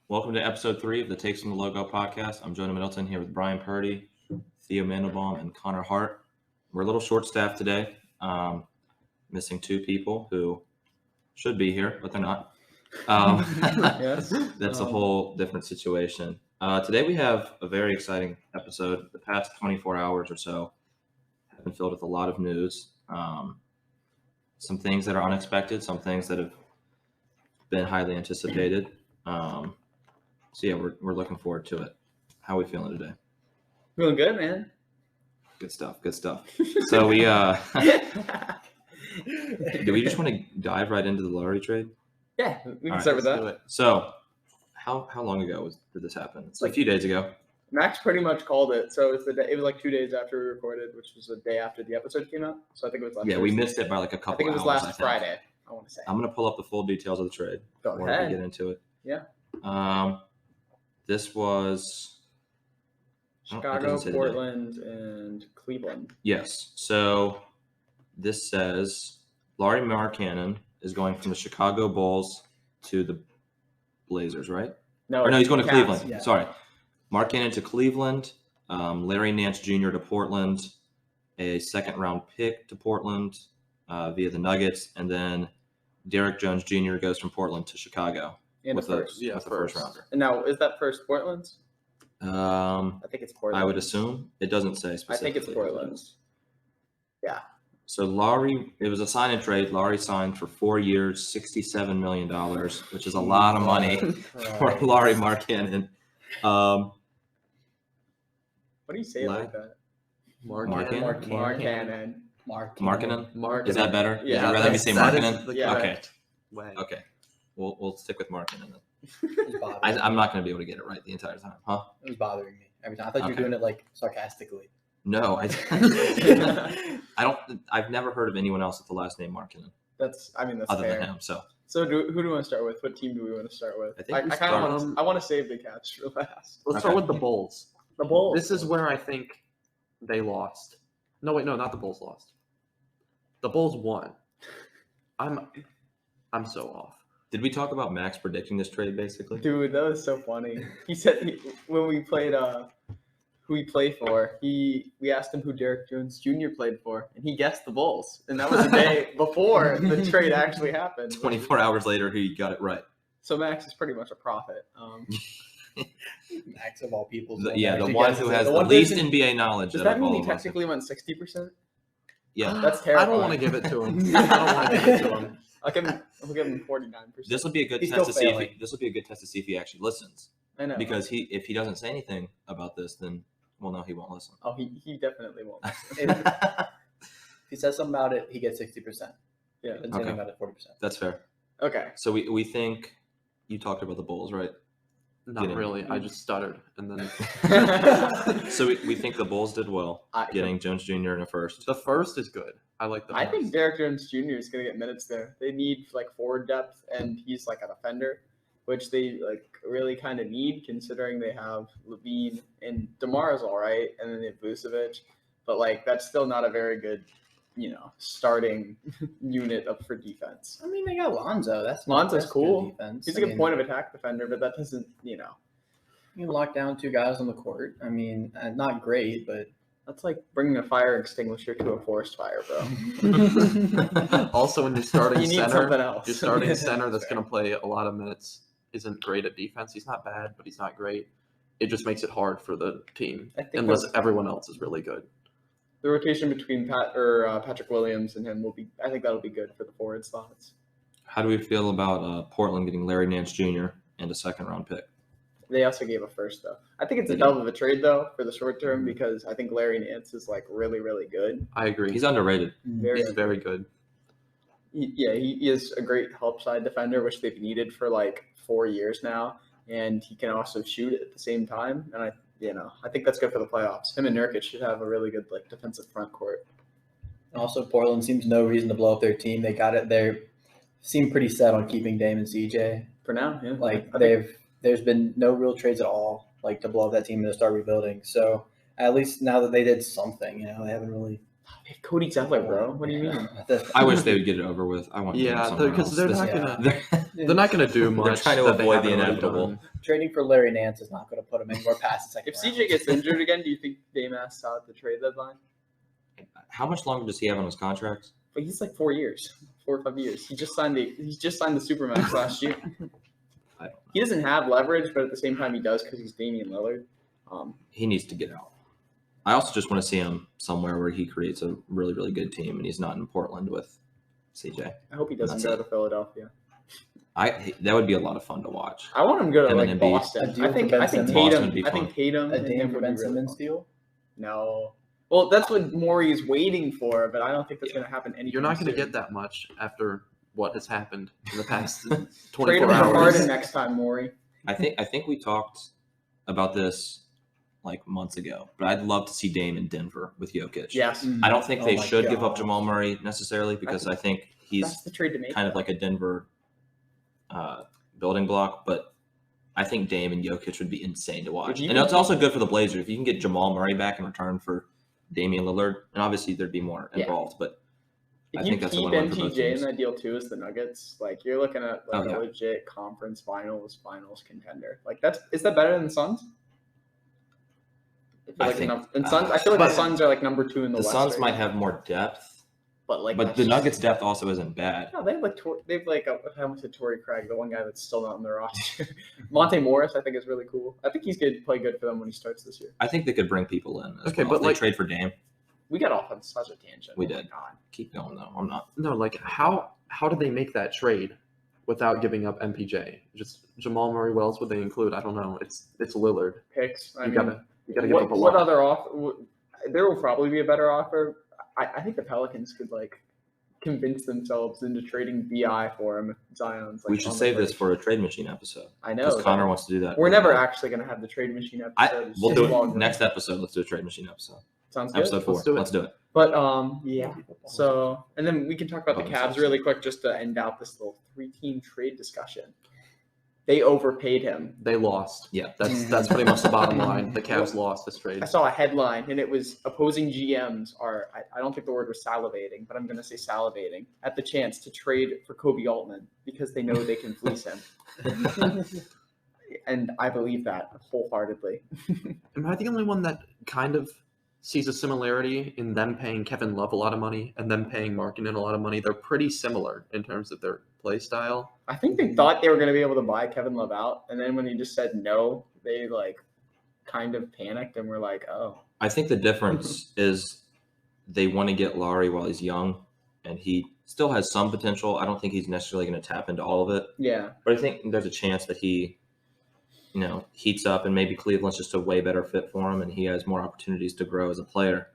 Welcome to episode 3 of the Takes on the Logo podcast. I'm Jonah Middleton here with Brian Purdy, Theo Mandelbaum, and Connor Hart. We're a little short-staffed today, missing 2 people who should be here, but they're not. Yes. That's a whole different situation. Today we have a very exciting episode. The past 24 hours or so have been filled with a lot of news. Some things that are unexpected, some things that have been highly anticipated. So yeah, we're looking forward to it. How are we feeling today? Feeling good, man. Good stuff. So we do we just want to dive right into the Lauri trade? Yeah, we can All start right, with let's that. do it. So how long ago did this happen? It's like a few days ago. Max pretty much called it. So it was like 2 days after we recorded, which was the day after the episode came out. So I think it was last Yeah, we Thursday. missed it by like a couple I think it was hours. last Friday, I want to say. I'm gonna pull up the full details of the trade Go before ahead. we get into it. Yeah. This was Chicago, doesn't say the Portland, and Cleveland. Yes. So this says Lauri Markkanen is going from the Chicago Bulls to the Blazers, right? No, He's going to Cavs, Cleveland. yeah. Sorry. Markkanen to Cleveland, Larry Nance Jr. to Portland, a second-round pick to Portland via the Nuggets, and then Derek Jones Jr. goes from Portland to Chicago And with the a first. first rounder. And now, is that first Portland's? I I think it's Portland. would assume. It doesn't say specifically. I think it's Portland's. Yeah. So Lauri, it was a sign and trade. Lauri signed for 4 years, $67 million, which is a lot of money for Lauri Markkanen. What do you say like that? Markkanen? Markkanen. Markkanen? Is that better? Yeah. Would you rather me say Markkanen? Yeah. Okay. Way. Okay. We'll stick with Markkanen then. It was bothering me. I'm not going to be able to get it right the entire time, huh? It was bothering me every time. I thought you were Okay. doing it like sarcastically. No, I've never heard of anyone else with the last name Markkanen That's other fair. than him. So So who do we want to start with? What team do we want to start with? I think we kind of start- I want to save the Cavs for last. Let's Okay. start with the Bulls. The Bulls. This is where I think they lost. No, wait, no, not the Bulls lost. The Bulls won. I'm so off. did we talk about Max predicting this trade basically? Dude, that was so funny. He said when we played who he played for, we asked him who Derek Jones Jr. played for, and he guessed the Bulls. And that was the day before the trade actually happened. 24 hours later, he got it right. So Max is pretty much a prophet. Max of all people. The one who has the one least person- NBA knowledge. Does out that of mean all he of us. technically went 60%? Yeah. That's I terrifying. don't want to give it to him. I don't want to give it to him. I'll give him 49%. This will be a good He's test to still see. failing. This will be a good test to see if he actually listens. I know. Because if he doesn't say anything about this, then we'll know he won't listen. Oh, he definitely won't. If he says something about it, he gets 60%. Yeah. If he doesn't say Okay. anything about it, 40%. That's fair. Okay. So we think you talked about the Bulls, right? Not Get him. really. I just stuttered and then So we think the Bulls did well I getting Jones Jr. in a first. the first is good. I like the I first. think Derek Jones Jr. is going to get minutes there. They need like forward depth, and he's like a defender, which they like really kind of need considering they have Levine and DeMar's all right, and then they have Vucevic, but like that's still not a very good, starting unit up for defense. I mean, they got Lonzo. That's Lonzo's good cool. defense. He's I a good mean, point of attack defender, but that doesn't, You can lock down 2 guys on the court. I mean, not great, but that's like bringing a fire extinguisher to a forest fire, bro. Also, when you're starting You need center, something else. your starting center that's going to play a lot of minutes isn't great at defense. He's not bad, but he's not great. It just makes it hard for the team I think unless that's- everyone else is really good. The rotation between Patrick Williams and him will be. I think that'll be good for the forward slots. How do we feel about Portland getting Larry Nance Jr. and a second-round pick? They also gave a first though. I think it's a hell of a trade though for the short term because I think Larry Nance is like really, really good. I agree. He's underrated. Very, He's very good. he is a great help side defender, which they've needed for like 4 years now, and he can also shoot at the same time. And I think that's good for the playoffs. Him and Nurkic should have a really good like defensive front court. also Portland seems no reason to blow up their team. They got it. They seem pretty set on keeping Dame and CJ. For now, yeah. Like I think- there's been no real trades at all, like to blow up that team and to start rebuilding. So at least now that they did something, they haven't really Cody Zeller, bro. What do you mean? I wish they would get it over with. I want Yeah, somewhere because else. they're This- not Yeah. gonna they're not gonna do much. trying to that they avoid the haven't already inevitable. done. Trading for Larry Nance is not going to put him anywhere past the second If round. CJ gets injured again, do you think Dame asks out at the trade deadline? How much longer does he have on his contract? But he's like 4 years, 4 or 5 years. He just signed the Supermax last year. I don't know. He doesn't have leverage, but at the same time he does because he's Damian Lillard. He needs to get out. I also just want to see him somewhere where he creates a really, really good team, and he's not in Portland with CJ. I hope he doesn't That's go to Philadelphia. That would be a lot of fun to watch. I want him to go to Him like and Embiid. Boston. A deal I think for Ben Tatum. Simmons. Boston would be I think fun. Tatum. A and Dame him for would be Ben really Simmons fun. deal? No. Well, that's what Maury's waiting for, but I don't think that's going to happen anytime You're not going to soon. get that much after what has happened in the past Trade him 24 for hours. Harden next time, Maury. I think we talked about this like months ago, but I'd love to see Dame in Denver with Jokic. Yes. I don't think Oh they my should give up God. Jamal Murray necessarily because I think he's That's the trade to make. kind of like a Denver building block, but I think Dame and Jokic would be insane to watch. If you And can- it's also good for the Blazers. If you can get Jamal Murray back in return for Damian Lillard, and obviously there'd be more Yeah. involved, but I If you think that's a keep win-win for both MPJ in teams. that deal too as the Nuggets, like you're looking at like Oh, yeah. a legit conference finals contender. Like is that better than the Suns? I feel like But- the Suns are like number 2 in the The West. Suns right might now. have more depth, but like but that's the just- Nuggets' depth also isn't bad. No, they have like I almost said Torrey Craig, the one guy that's still not on their roster. Monte Morris, I think, is really cool. I think he's going to play good for them when he starts this year. I think they could bring people in. As Okay, well. but If they like- trade for Dame. We got off on such a tangent. We Oh my did. God. Keep going though. I'm not. No, like how did they make that trade without giving up MPJ? Just Jamal Murray. What else would they include? I don't know. It's Lillard. Picks. I You mean, gotta give up a what lot. other offer? There will probably be a better offer. I think the Pelicans could like convince themselves into trading BI for him. if Zion's like We should on the save this fridge. for a trade machine episode I know. because Connor wants to do that. We're never actually going to have the trade machine episode. It's We'll too do long. it next episode. Let's do a trade machine episode. Sounds good. Episode 4. Let's do it. Let's do it. But yeah. So and then we can talk about the Oh, Cavs so really quick just to end out this little 3-team trade discussion. They overpaid him. They lost. Yeah. That's pretty much the bottom line. The Cavs lost this trade. I saw a headline and it was opposing GMs are, I don't think the word was salivating, but I'm going to say salivating, at the chance to trade for Kobe Altman because they know they can fleece him. And I believe that wholeheartedly. Am I the only one that kind of sees a similarity in them paying Kevin Love a lot of money and them paying Markkanen a lot of money? They're pretty similar in terms of their play style. I think they thought they were going to be able to buy Kevin Love out. And then when he just said no, they like kind of panicked and were like, oh. I think the difference is they want to get Lauri while he's young, and he still has some potential. I don't think he's necessarily going to tap into all of it, Yeah. but I think there's a chance that he, heats up, and maybe Cleveland's just a way better fit for him, and he has more opportunities to grow as a player.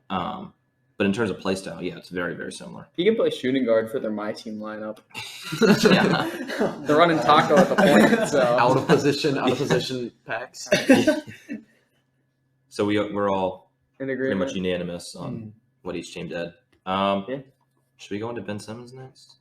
But in terms of play style, yeah, it's very, very similar. He can play shooting guard for their My Team lineup. Yeah. They're running Taco at the point, so. Out of position packs. So we're all In pretty agreement. much unanimous on what each team did. Yeah. Should we go into Ben Simmons next?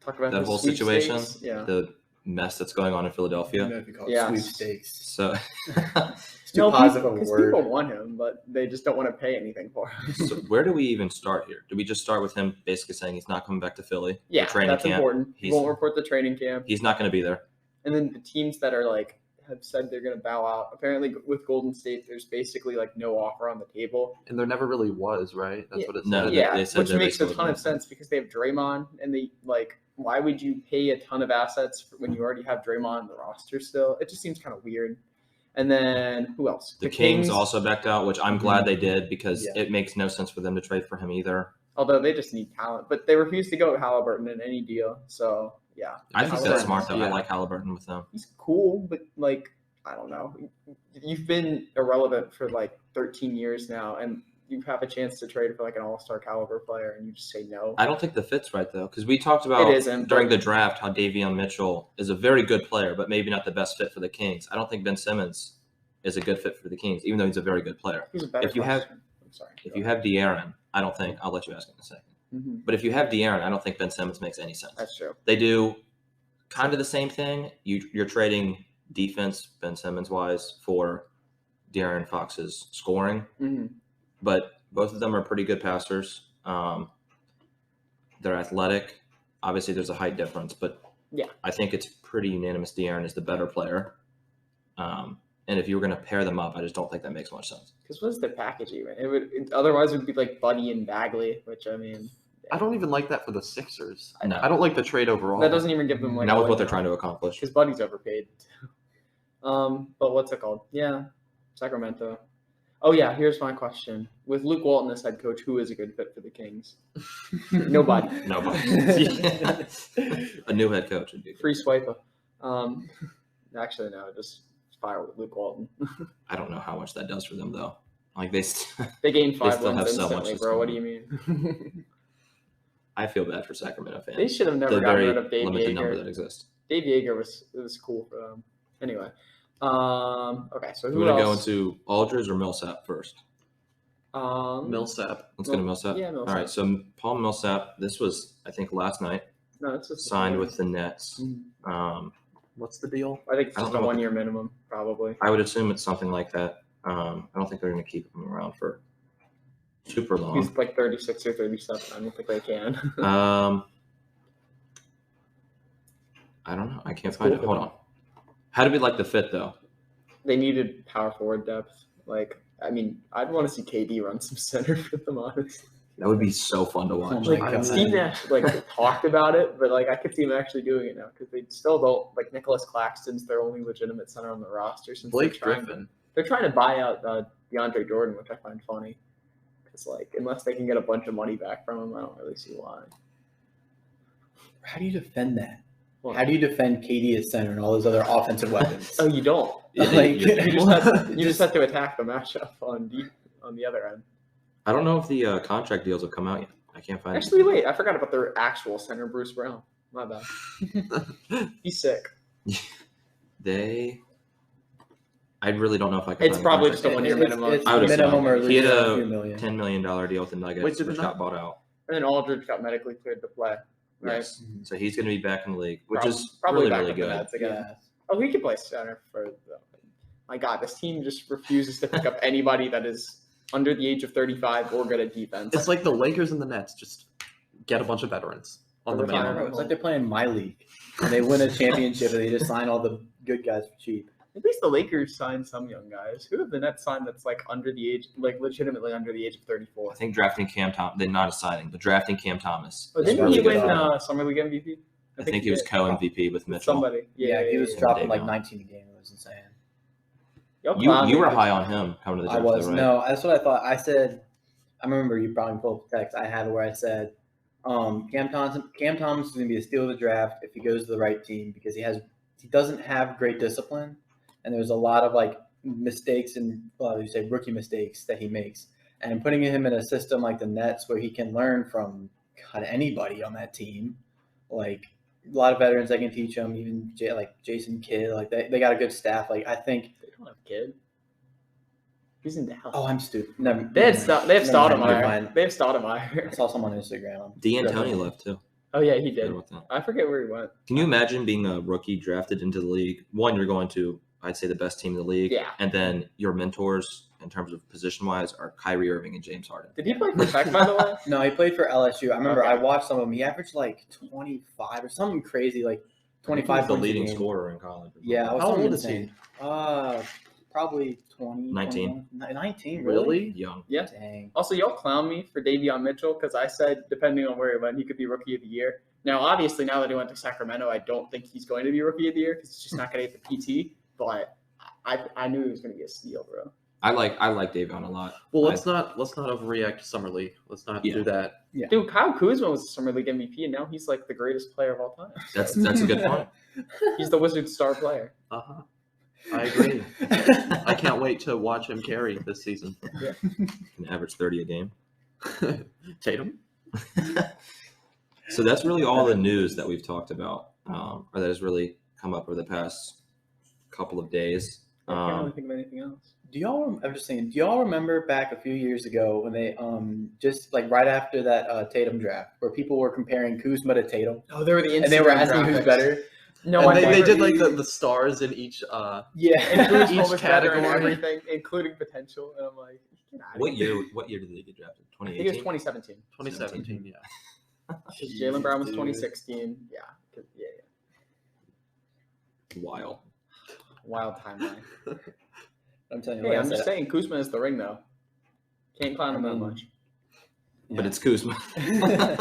Talk about That the whole situation, sweepstakes. Yeah. the mess that's going on in Philadelphia. if you call it Yeah. sweepstakes. So, It's too positive of a because word. people want him, but they just don't want to pay anything for him. so where do we even start here? Do we just start with him basically saying he's not coming back to Philly? for Yeah, training that's camp? important. He He's- won't report the training camp. He's not going to be there. And then the teams that are like have said they're going to bow out. Apparently, with Golden State, there's basically like no offer on the table. And there never really was, right? That's Yeah. what it No, said. they- Yeah, said which that they makes a still ton of don't. sense because they have Draymond, and they like. Why would you pay a ton of assets when you already have Draymond on the roster still? It just seems kind of weird. And then who else? The Kings also backed out, which I'm glad they did because Yeah. it makes no sense for them to trade for him either. Although they just need talent, but they refuse to go with Halliburton in any deal. So yeah, I think that's Halliburton, smart though. I Yeah. like Halliburton with them. he's cool, but like I don't know. You've been irrelevant for like 13 years now, and you have a chance to trade for like an all-star caliber player, and you just say no. I don't think the fit's right though because we talked about It isn't, during but- the draft how Davion Mitchell is a very good player, but maybe not the best fit for the Kings. I don't think Ben Simmons is a good fit for the Kings, even though he's a very good player. He's a better if you have- question. I'm sorry. If you have De'Aaron, I don't think I'll let you ask in a second. Mhm. But if you have De'Aaron, I don't think Ben Simmons makes any sense. That's true. They do kind of the same thing. You're trading defense, Ben Simmons wise, for De'Aaron Fox's scoring, Mhm. but Both of them are pretty good passers. They're athletic. Obviously, there's a height difference, but Yeah. I think it's pretty unanimous. De'Aaron is the better player. And if you were going to pair them up, I just don't think that makes much sense. Because what's their package even? Otherwise it would be like Buddy and Bagley, which I mean, I don't even like that for the Sixers. No. I don't like the trade overall. that doesn't even give them like Not with what they're trying to accomplish. Because Buddy's overpaid. But what's it called? Yeah, Sacramento. Oh yeah, here's my question: with Luke Walton as head coach, who is a good fit for the Kings? Nobody. A new head coach would be good. Free swiper. Actually, no, just fire with Luke Walton. I don't know how much that does for them, though. Like They gained 5 still wins have so much instantly, that's bro. What do going you mean? I feel bad for Sacramento fans. They should have never The gotten very rid of Dave limited number Yeager. that exists. Dave Yeager was cool for them. Anyway, okay, so We who want to go else? into Aldridge or Millsap first? Millsap. Let's go to Millsap. Yeah, Millsap. All right, so Paul Millsap, this was, I think, last night, No, it's just signed with the Nets. Mhm. What's the deal? I think it's I just don't a know. 1 year minimum, probably. I would assume it's something like that. I don't think they're going to keep him around for super long. He's like 36 or 37. I don't think they can. I don't know. I can't That's find cool it. for Hold them. on. How do we like the fit, though? They needed power forward depth. Like, I mean, I'd want to see KD run some center for them, honestly. That would be so fun to watch. Oh my Like, God. Steve Nash talked about it, but like I could see him actually doing it now because they still don't like Nicholas Claxton's their only legitimate center on the roster since Blake they're trying to buy out DeAndre Jordan, which I find funny because like unless they can get a bunch of money back from him, I don't really see why. How do you defend that? Well, How do you defend KD at center and all those other offensive weapons? Oh, you don't. Like, You just have to attack the matchup on the other end. I don't know if the contract deals have come out yet. I can't find Actually, wait, I forgot about their actual center, Bruce Brown. My bad. He's sick. I really don't know if I can. It's find probably contract just a deals. 1 year minimum. It's I would assume. minimum or at He had least a few million. $10 million deal with the Nuggets, Wait, did which the got bought out. And then Aldridge got medically cleared to play. Right. Yes. So he's going to be back in the league, which is Probably really, back really with the good. Nets again. Yeah. Oh, he could play center for my God, this team just refuses to pick up anybody that is under the age of 35 or good at defense. It's like the Lakers and the Nets. Just get a bunch of veterans on the Overtime. main Bro, line. it's like they're playing my league. And they win a championship and they just sign all the good guys for cheap. At least the Lakers signed some young guys. Who have the Nets signed that's like under the age, like legitimately under the age of 34? I think drafting Cam Thomas, they're not a signing, but drafting Cam Thomas. Oh, is didn't really he good. win Summer League MVP? I think he was did. co-MVP with Mitchell. Somebody. Yeah, he was yeah. dropping like Davion. 19 a game. It was insane. You were high on him coming to the I draft, was. though, right? No, that's what I thought. I said, I remember you probably pulled up the text. I have it where I said, Cam Thomas is going to be a steal of the draft if he goes to the right team because he doesn't have great discipline, and there's a lot of like mistakes and you say rookie mistakes that he makes. And putting him in a system like the Nets where he can learn from anybody on that team, like a lot of veterans that can teach him, even like Jason Kidd, like they got a good staff. Like I think. They don't have Kid. He's in Dallas. Oh, I'm stupid. Never, They have Stoudemire. Never mind. They have I Stoudemire. saw someone on Instagram. D'Antoni left too. Oh yeah, he Forgot did. about that. I forget where he went. Can you imagine being a rookie drafted into the league? One, you're going to, I'd say, the best team in the league. Yeah. And then your mentors, in terms of position-wise, are Kyrie Irving and James Harden. Did he play for Tech, by the way? No, he played for LSU. I remember Okay. I watched some of them. He averaged like 25 or something crazy, like I think he 25 was the points a leading game. scorer in college. Yeah, I was How something old is insane. Probably 20. 19. 19, Really? Young. Yeah. Dang. Also, y'all clown me for Davion Mitchell because I said depending on where he went, he could be Rookie of the Year. Now, obviously, now that he went to Sacramento, I don't think he's going to be Rookie of the Year because he's just not going to get the PT. But I knew he was going to be a steal, bro. I like Davion a lot. Well, let's not overreact to summer league. Let's not Yeah. do that. Yeah. Dude, Kyle Kuzma was the Summer League MVP, and now he's like the greatest player of all time. That's a good point. He's the Wizards' star player. Uh-huh. I agree. I can't wait to watch him carry this season. Can average 30 a game. Tatum? So that's really all the news that we've talked about, or that has really come up over the past couple of days. I can't really think of anything else. I'm just saying, do y'all remember back a few years ago when they just like right after that Tatum draft where people were comparing Kuzma to Tatum Oh, they were the and they were Instagram asking who's graphics. better? No, And I they never- did like the stars in each Yeah. and Kuzma each was better in category. everything, including potential. And I'm like, Get outta What here. year? What year did they get drafted? I think it was 2018. 2017. 2017, yeah. 'Cause Jaylen Brown was Dude. 2016. Yeah. Yeah. Wild. Wild timeline. I'm telling you, Hey, like I I'm just said, saying Kuzma is the ring though. Can't clown him that much. But yeah. it's Kuzma. Yeah,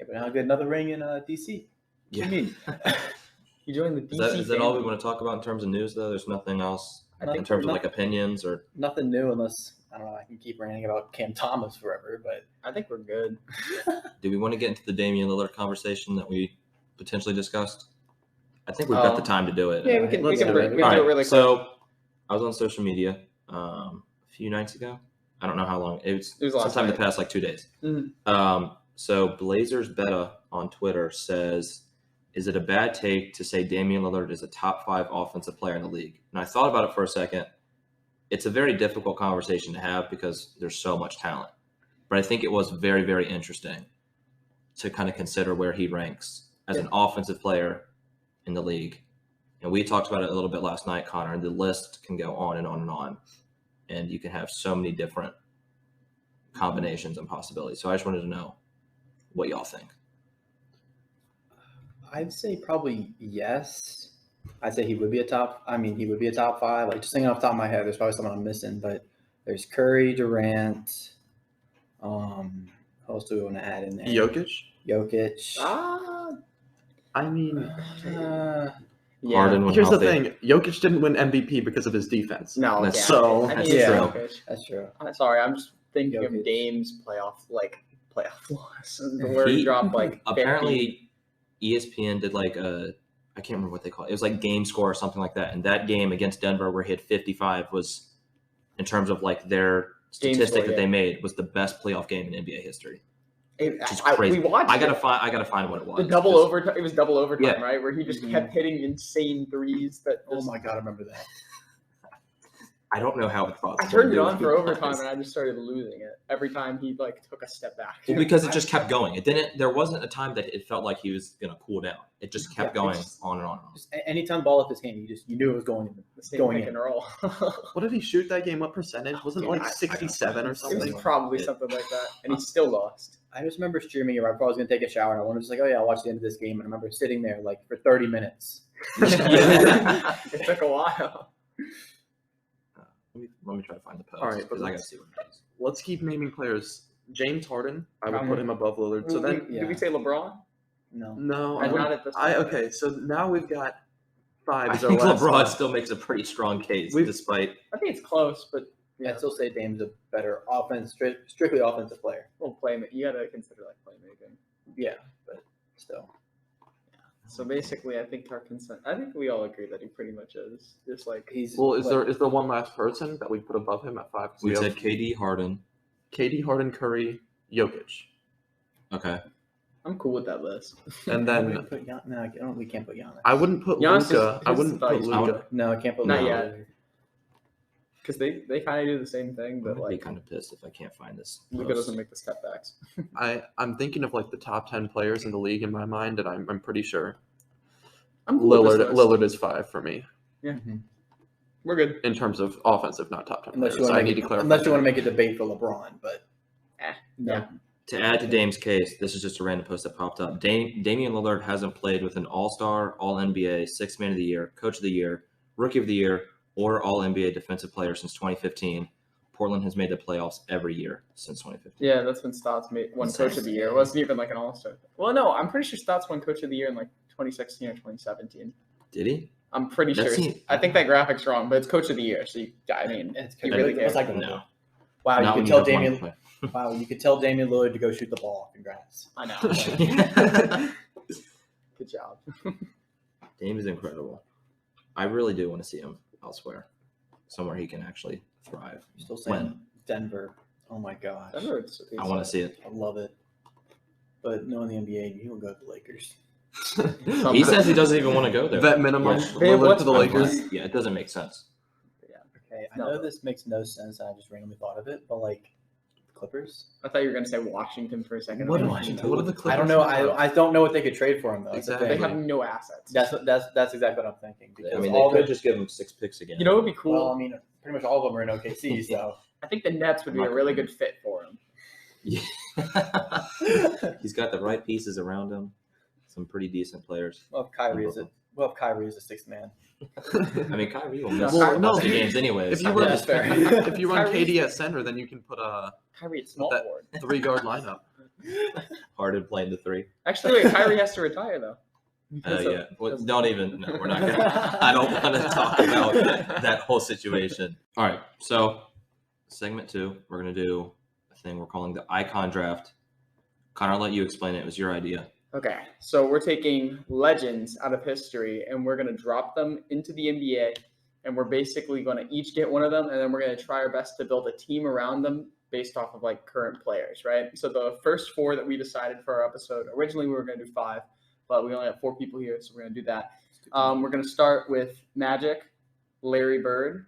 but now get another ring in DC. Yeah. What do you mean? You joined the DC. Is that all we family. want to talk about in terms of news, though? There's nothing else I in think terms of like opinions or. Nothing new unless I don't know. I can keep ranting about Cam Thomas forever, but I think we're good. Do we want to get into the Damian Lillard conversation that we potentially discussed? I think we've got the time to do it. Yeah, we can. We Let's can, do do it. it really All right, quick. so I was on social media a few nights ago. I don't know how long. It was last sometime night. the past like 2 days. Mhm. So Blazers Beta on Twitter says, "Is it a bad take to say Damian Lillard is a top 5 offensive player in the league?" And I thought about it for a second. It's a very difficult conversation to have because there's so much talent. But I think it was very, very interesting to kind of consider where he ranks as an offensive player in the league. And we talked about it a little bit last night, Connor, and the list can go on and on and on. And you can have so many different combinations and possibilities. So I just wanted to know what y'all think. I'd say probably yes. I'd say he would be a top. I mean, he would be a top 5. Like just thinking off the top of my head, there's probably someone I'm missing, but there's Curry, Durant. Who else do we want to add in there? Jokic. I mean, Yeah. Harden when here's the healthy. thing. Jokic didn't win MVP because of his defense. No. That's yeah. so- I that's mean, true. Jokic. That's true. I'm sorry. I'm just thinking Jokic. of Dame's playoff loss, where he dropped like 50. Apparently ESPN did like I can't remember what they call it. It was like game score or something like that. And that game against Denver where he had 55 was, in terms of like their Game statistic score, that yeah. they made, was the best playoff game in NBA history. Which is crazy. We watched. I gotta it. find what it was. The double because- overtime. It was double overtime, Yeah. right? Where he just kept hitting insane threes. That Oh just, my god, I remember that. I don't know how it's possible. I turned it to do on for it. overtime and I just started losing it every time he like took a step back. Well, because it just kept going. It didn't. There wasn't a time that it felt like he was gonna cool down. It just kept Yeah, going it's- on and on. And on. Just anytime ball up this game, you knew it was going in. the same going pick in. and roll. What did he shoot that game? What percentage? Wasn't it like I- 67 or It was something? probably Yeah. something like that, and he still lost. I just remember streaming it right before I was gonna take a shower, and I wanted to just like, oh yeah, I'll watch the end of this game. And I remember sitting there like for 30 minutes. Yeah. It took a while. Let me try to find the post. All right, because but I gotta let's- see what it is. Let's keep naming players. James Harden, I would Um, put him above Lillard. So then, did we say LeBron? No. no, And I not wouldn't- at this I point. okay. So now we've got 5. I Is our think last LeBron one. still makes a pretty strong case, We've- despite. I think it's close, but I'd still say Dame's a better strictly offensive player. well, playmaking. You gotta consider like playmaking. Yeah, but still. So basically, I think I think we all agree that he pretty much is. Just like He's Well, is what, there one last person that we put above him at 5? 'Cause We have said KD, Harden. KD, Harden, Curry, Jokic, Okay. I'm cool with that list. and we then can't put we can't put Giannis. I wouldn't put Giannis is- Luka. I his wouldn't put thoughts- Luka. No, I can't put Not Luka. yet. Because they kind of do the same thing, I'm but gonna be like kind of pissed if I can't find this. Luka post. doesn't make the step backs. I'm thinking of like the top 10 players in the league in my mind, and I'm pretty sure I'm cool with this list. Lillard is 5 for me We're good. in terms of offensive, not top 10 Unless players. you want I to need make to clarify. unless you want to that. make a debate for LeBron, but no. Yeah. To add to Dame's case, this is just a random post that popped up. Damian Lillard hasn't played with an All-Star, All-NBA, Sixth Man of the Year, Coach of the Year, Rookie of the Year, or All-NBA Defensive Player since 2015. Portland has made the playoffs every year since 2015. Yeah, that's when Stotts won Coach of the Year. It wasn't even like an All-Star. Well, no, I'm pretty sure Stotts won Coach of the Year in like 2016 or 2017. Did he? I'm pretty That sure. seems- I think that graphic's wrong, but it's Coach of the Year. So I mean, It's You really what's care? that gonna No. do? Wow, Not you when could tell have one Damian. play. Wow, you could tell Damian Lillard to go shoot the ball. Congrats. I know. Good job. Dame is incredible. I really do want to see him elsewhere, somewhere he can actually thrive. I'm still saying When? Denver. Oh my gosh, I want to see it. I love it. But no, in the NBA, he will go to the Lakers. He says he doesn't even want to go there. Vet minimum, Yeah. Lillard to the What's- Lakers. Yeah, it doesn't make sense. Okay, I No. know this makes no sense, and I just randomly thought of it, but like the Clippers. I thought you were going to say Washington for a second. What I'm are like, Washington? What are the Clippers? I don't know. have? I don't know what they could trade for him though. That's the Exactly. They thing. have no assets. That's exactly what I'm thinking. Because I mean, all they could the, just give him 6 picks again. You know what would be cool? well, I mean, pretty much all of them are in OKC, so I think the Nets would be a really good fit for him. Yeah. He's got the right pieces around him. Some pretty decent players. Well, if Kyrie is a sixth man. I mean, Kyrie will miss Well, most of the games anyway. If so you run, that's fair. if you run Kyrie's- KD at center, then you can put a Kyrie at small that- forward. 3-guard lineup. Harden playing the 3. Actually, wait, Kyrie has to retire though. Yeah. Well, don't even. No, we're not gonna. I don't want to talk about that whole situation. All right. So, segment 2, we're gonna do a thing we're calling the icon draft. Connor, I'll let you explain it. It was your idea. Okay, so we're taking legends out of history and we're going to drop them into the NBA, and we're basically going to each get one of them, and then we're going to try our best to build a team around them based off of like current players, right? So the first 4 that we decided for our episode, originally we were going to do 5, but we only have 4 people here, so we're going to do that. We're going to start with Magic, Larry Bird,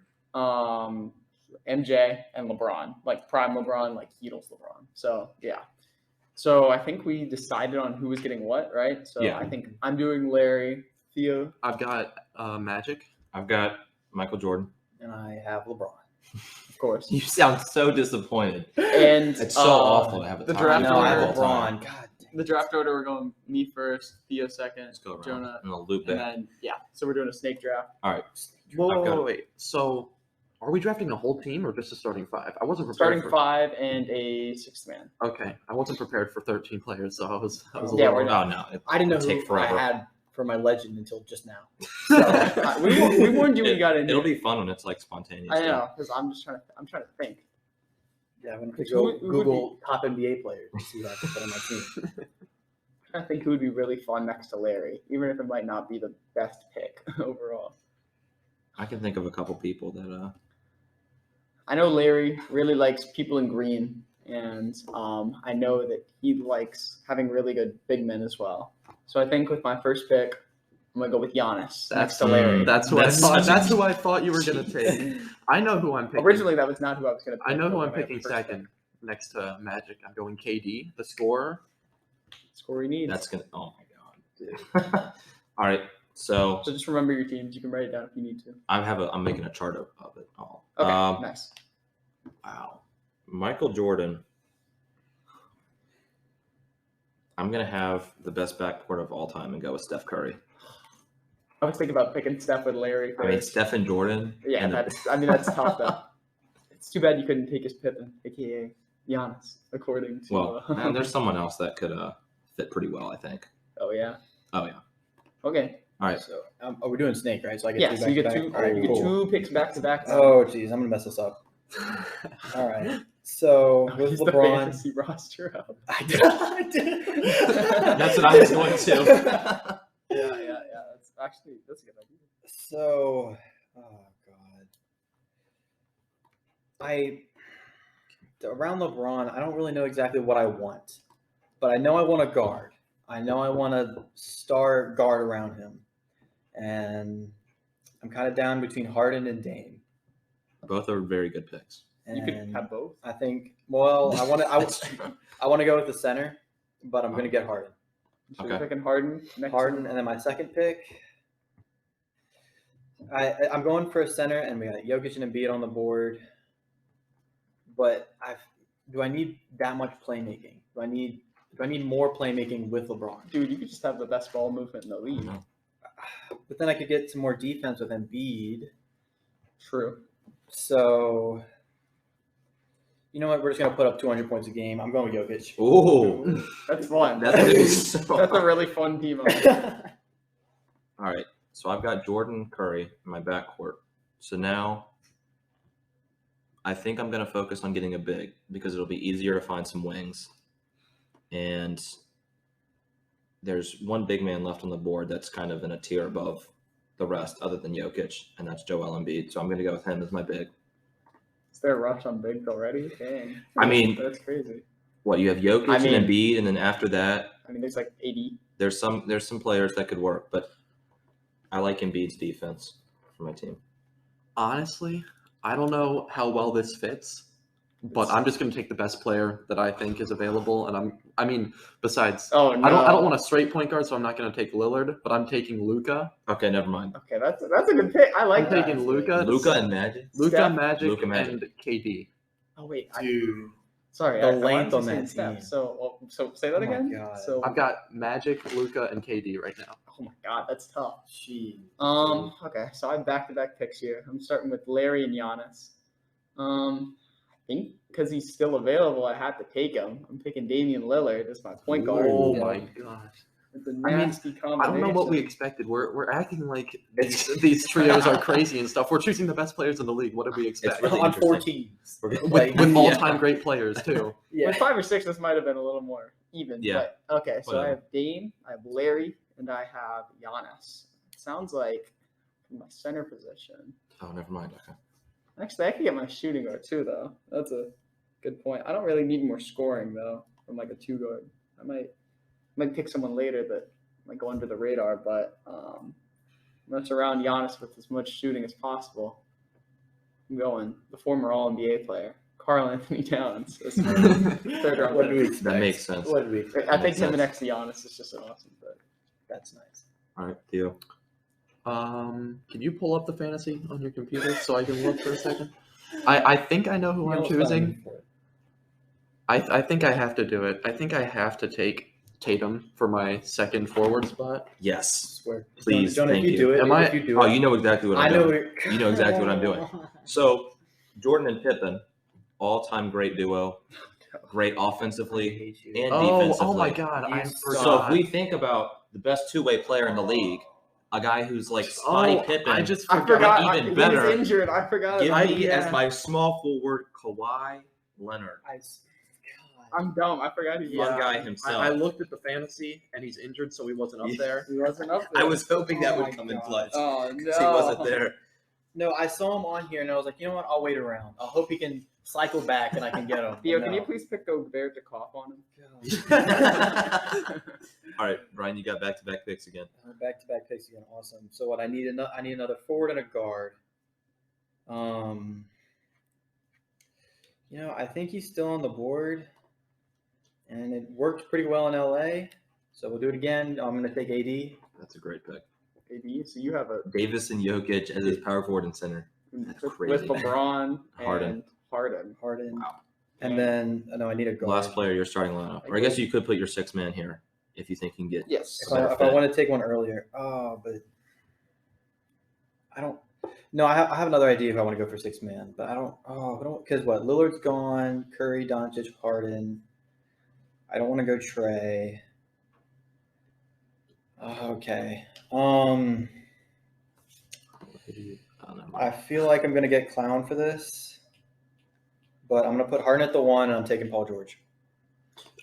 MJ, and LeBron, like prime LeBron, like Heatles LeBron. So yeah. So I think we decided on who was getting what, right? So Yeah. I think I'm doing Larry, Theo. I've got Magic. I've got Michael Jordan. And I have LeBron. Of course. You sound so disappointed. And It's so awful to have a the tie. draft No, I order. have LeBron. God dang. The draft order, we're going me first, Theo second, Let's go around. Jonah, And I'll loop and back. then so we're doing a snake draft. All right. Whoa, wait. So, are we drafting a whole team or just a starting 5? I wasn't prepared. Starting for, 5 and a 6th man. Okay, I wasn't prepared for 13 players, so I was a Yeah, little. we're Oh no. I didn't know It'll take who forever. I had for my legend until just now. We warned you we got in. It'll be fun when it's like spontaneous. I know, because I'm trying to think. Yeah, I'm going to Who- go who would Google top NBA players to see who I can put on my team. I'm trying to think who would be really fun next to Larry, even if it might not be the best pick overall. I can think of a couple people that I know Larry really likes people in green, and I know that he likes having really good big men as well. So I think with my first pick, I'm gonna go with Giannis next to Larry. That's who That's I thought. such a- That's who I thought you were gonna take. I know who I'm picking. Originally, that was not who I was gonna pick. I know who I'm but my picking first second next to Magic. I'm going KD, the scorer. pick. Score he needs. that's gonna. Oh my god. All right. So So just remember your teams. You can write it down if you need to. I'm making a chart of it all. Okay, nice. Wow. Michael Jordan. I'm gonna have the best backcourt of all time and go with Steph Curry. I was thinking about picking Steph with Larry. I mean, first. Steph and Jordan. Yeah, and that's tough though. It's too bad you couldn't take his Pippen, aka Giannis, according to. well, man, there's someone else that could fit pretty well, I think. Oh yeah. Oh yeah. Okay. All right. So, we're doing snake, right? So I get Yeah. two So you get back-to-back? two. All right, You get cool. 2 picks back to back. Oh, geez, I'm gonna mess this up. All right. So with Use the LeBron, fantasy roster up. I did. That's what I was going to. Yeah. That's a good idea. So, oh god, around LeBron, I don't really know exactly what I want, but I know I want a guard. I know I want a star guard around him, and I'm kind of down between Harden and Dame. Both are very good picks. You could And have both. I think. Well, I want to go with the center, but I'm gonna get Harden. So Okay. you're picking Harden next. Harden, and then my second pick. I'm going for a center, and we got Jokic and Embiid on the board. But do I need that much playmaking? Do I need more playmaking with LeBron? Dude, you could just have the best ball movement in the league. But then I could get some more defense with Embiid. True. So, you know what? We're just gonna put up 200 points a game. I'm going with Jokic. Ooh. That's fun. That's gonna be so That's a hard. really fun team. All right. So I've got Jordan Curry in my backcourt. So now I think I'm going to focus on getting a big because it'll be easier to find some wings. And there's one big man left on the board that's kind of in a tier above the rest other than Jokic, and that's Joel Embiid. So I'm going to go with him as my big. Is there a rush on bigs already? Dang. I mean- that's crazy. What, you have Jokic I mean- and Embiid, and then after that, I mean, there's like 80. there's some players that could work, but I like Embiid's defense for my team. Honestly, I don't know how well this fits, but I'm just going to take the best player that I think is available. And besides, Oh no. I don't want a straight point guard, so I'm not going to take Lillard, but I'm taking Luka. Okay, never mind. Okay, that's a good pick. I like I'm that. taking Luka. Luka and Magic. Luka, Steph, Magic, Luka, Magic. and KD. Oh wait, Dude. sorry. The I wanted length to on say that Steph. team. So say that Oh my again. God. So I've got Magic, Luca, and KD right now. oh my god, that's tough. Jeez. Okay, so I have back-to-back picks here. I'm starting with Larry and Giannis. I think because he's still available, I have to take him. I'm picking Damian Lillard as my point guard. Oh Yeah. my gosh. It's a mean, nasty combination. I don't know what we expected. We're acting like these trios are crazy and stuff. We're choosing the best players in the league. What did we expect? really on 4 interesting. teams. With all-time great players too. Yeah. With 5 or 6, this might have been a little more even. Yeah. But, okay, so I Whatever. have Dame, I have Larry, and I have Giannis. It sounds like my center position. Oh, never mind. Okay. Actually, I could get my shooting guard too, though. That's a good point. I don't really need more scoring though from like a 2 guard. I might pick someone later that might go under the radar, but I'm gonna surround Giannis with as much shooting as possible. I'm going the former All NBA player, Karl Anthony Towns. As my third round What do we pick. expect? That makes sense. What do we expect? I think Makes him sense. next to Giannis is just an awesome pick. That's nice. All right, Theo. Can you pull up the fantasy on your computer so I can look for a second? I think I know who I'm choosing. I think I have to do it. I think I have to take Tatum for my second forward spot. Yes. Swear. Please, Jonah, thank if you you. do it, Am I- if you do Oh, it, you know exactly what I I'm know. doing. You know exactly what I'm doing. So, Jordan and Pippen, all-time great duo, great offensively and defensively. Oh my God! I You forgot. So if we think about the best two-way player in the league, a guy who's like Scottie Pippen, I just I forgot. forgot. even He better, was injured. I forgot. give about me it. as my small forward Kawhi Leonard. I'm dumb. I forgot he Fun was. guy himself. I looked at the fantasy and he's injured, so he wasn't up Yeah. there. He wasn't up there. I was hoping that Oh would my come in God. clutch Oh no. because he wasn't there. No, I saw him on here and I was like, you know what? I'll wait around. I hope he can cycle back and I can get him. Theo, But can no. you please pick Gobert to cough on him? All right, Brian, you got back-to-back picks again. Back-to-back picks again. Awesome. So what I need another forward and a guard. I think he's still on the board, and it worked pretty well in LA. So we'll do it again. I'm gonna take AD. That's a great pick. AD, so you have a Davis and Jokic as his power forward and center. That's crazy. with LeBron Harden. and Harden. Harden. Wow. And then I need a guard. Last player, your starting lineup. Or I guess you could put your 6-man here if you think you can get. Yes. If I want to take one earlier. Oh, but I don't. No, I have another idea if I want to go for 6-man, but I don't. Oh, because what? Lillard's gone. Curry, Doncic, Harden. I don't want to go Trey. Okay. I feel like I'm gonna get clown for this, but I'm gonna put Harden at the 1, and I'm taking Paul George.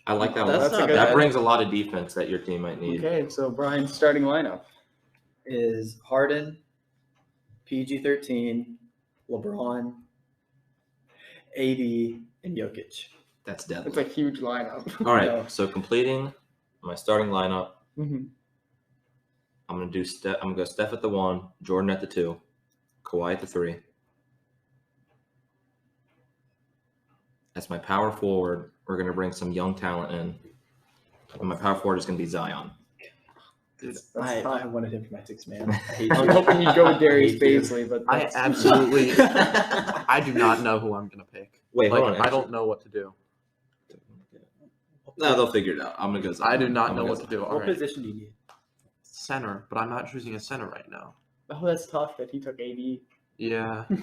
I like that That's one. not That bad. brings a lot of defense that your team might need. Okay, so Brian's starting lineup. Is Harden, PG-13, LeBron, AD, and Jokic. That's It's deadly. a huge lineup. All right, No. so completing my starting lineup, Mm-hmm. I'm gonna do Steph. I'm gonna go Steph at the 1, Jordan at the 2, Kawhi at the 3. As my power forward, we're gonna bring some young talent in. And my power forward is gonna be Zion. Dude, I wanted him for my 6-man. I hate I'm you. hoping you'd go with Darius I hate you. Baisley, but I that's- absolutely. I do not know who I'm gonna pick. Wait, Like, hold on. I don't know what to do. No, they'll figure it out. I'm gonna go Zion. I do not I'm know gonna what go to do. All What right, position do you need? center, but I'm not choosing a center right now. Oh, that's tough that he took AD. Yeah, Might